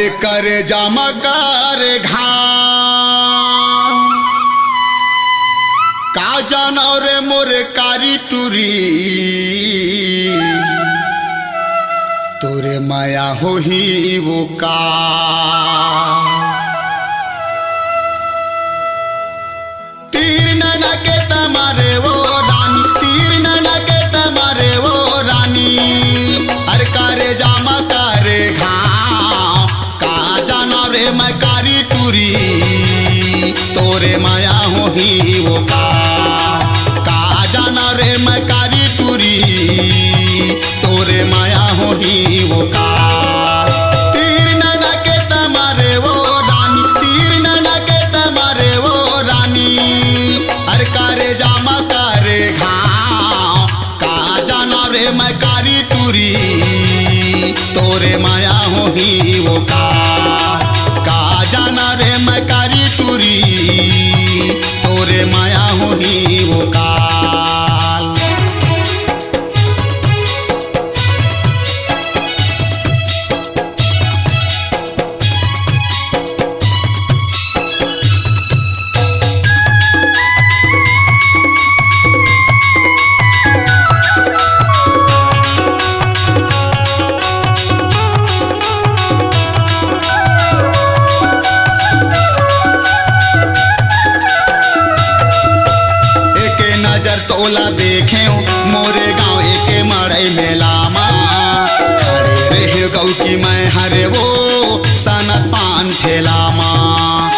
अरे करे जामा करे घाम का जाना रे मोरे कारी टूरी तोरे माया हो ही वो का तीर नैना के तमारे वो रानी तीर नैना के तमारे वो रानी अरे करे जामा करे घाम का जाना रे मैं कारी टूरी तोरे माया हो ही वो का जाना रे मैं कारी टूरी तोरे माया हो ही वो का तीर नैना के तमारे वो रानी तीर नैना के तमारे वो रानी अरे करे जामा करे घाव का जाना रे मैं कारी टूरी तोरे माया हो ही वो का जाना रे मैं कारी टूरी तोरे माया हो ही वो का तोला देखे मोरे गाँव एक मड़ई मेला माँ खड़े रहे गौ की मैं हरे वो सनत पान ठेला माँ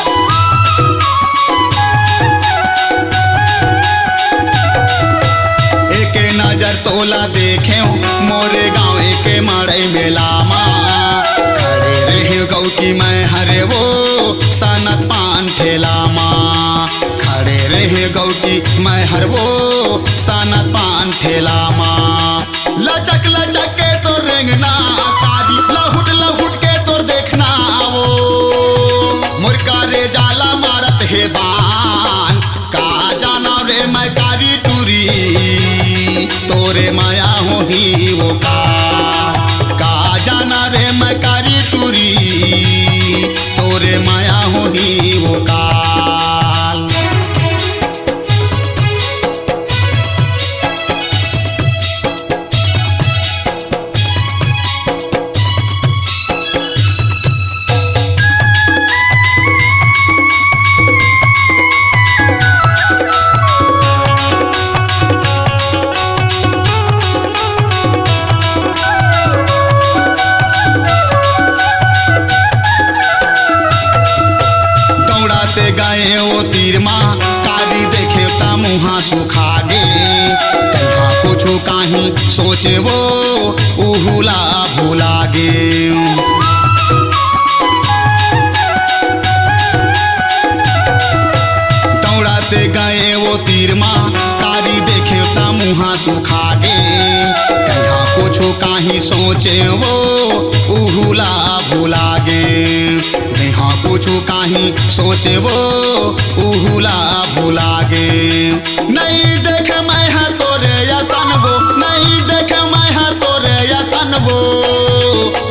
एक नजर तोला देखे मोरे गाँव एक मड़ई मेला माँ खड़े रहे गौ की मैं हरे वो सनत पान ठेला माँ खड़े रहे गौ की मैं हर वो सनत पान ठेला माँ लचक लचक के तो रेंगना कारी लहुट लहुट के तो देखना वो मुर्का रे जाला मारत है बान का जाना रे मैं कारी टूरी तोरे माया हो ही वो का जाना रे मैं कारी टूरी तोरे माया हो ही वो का गए वो तीर माँ कारी देखे ता मुहा सुखा गे कहाँ कुछ कहीं सोचे वो उहुला भूला गे दौड़ाते गए वो तीर माँ कारी देखे ता मुहा सुखा गे कहाँ कुछ कहीं सोचे वो उहुला भूला गे हाँ कुछ कहीं सोचे वो उहुला भूला गे नहीं देख मैं है तोरे यसन वो नहीं देख मैं है तोरे यसन वो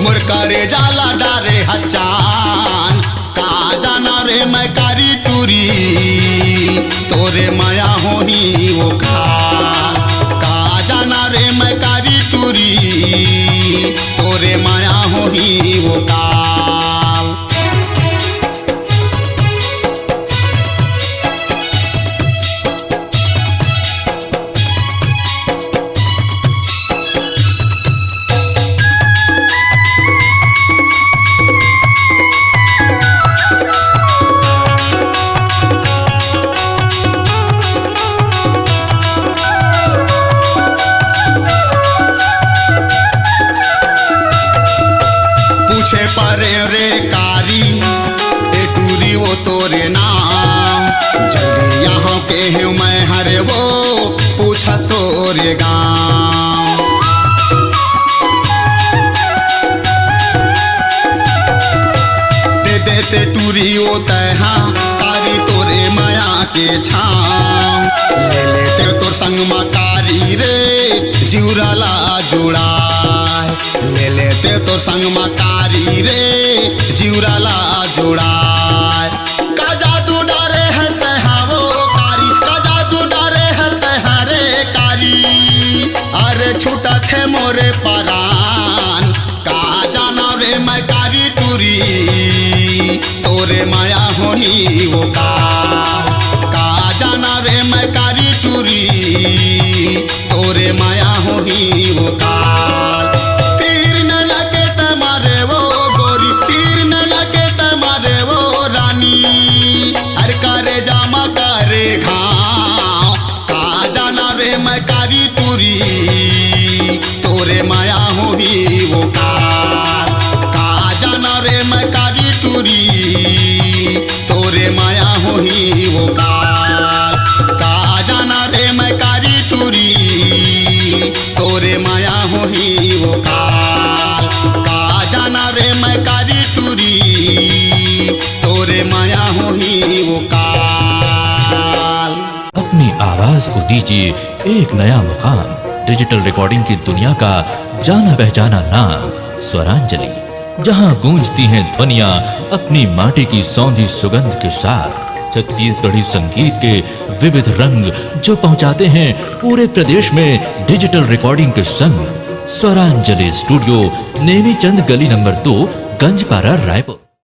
मुर्का रे जाला डारे हचान का जाना रे मैं कारी टूरी तोरे माया हो ही वो का जाना रे मैं कारी टूरी तोरे माया हो ही वो का परे रे कारी ए टूरी वो तोरे नाम जल्दी यहाँ के है मैं हरे वो पूछा तोरे गाँव दे देते टूरी वो तहा कारी तोरे माया के छाम ले लेते तोर संग मकारी रे जिउराला जुड़ा ले लेते तो संग मकारी रे जिउराला जोड़ाए। का जादू डारे है तहावो कारी, का जादू डारे है तहारे कारी। अरे छूटा थे मोरे परान, का जाना रे मैं कारी टूरी, तोरे माया होही वो का जाना रे मैं कारी टूरी, तोरे माया होही वो काल। तीर न लगे तमारे वो गोरी, तीर न लगे तमारे वो रानी। हर करे जामा करे घाव, का जाना रे मैं कारी टूरी, तोरे माया होही वो काल। का जाना रे मैं कारी टूरी, तोरे माया होही वो काल। का जाना रे मैं कारी टूरी, तोरे माया होही वो काल। का जाना रे मैं कारी टूरी, तोरे माया होही वो काल। अपनी आवाज को दीजिए एक नया मुकाम। डिजिटल रिकॉर्डिंग की दुनिया का जाना पहचाना नाम स्वरांजलि, जहां गूंजती हैं ध्वनियां अपनी माटी की सौंधी सुगंध के साथ। छत्तीसगढ़ी संगीत के विविध रंग जो पहुंचाते हैं पूरे प्रदेश में डिजिटल रिकॉर्डिंग के संग। स्वरांजलि स्टूडियो, नेमीचंद गली नंबर 2, गंजपारा, रायपुर।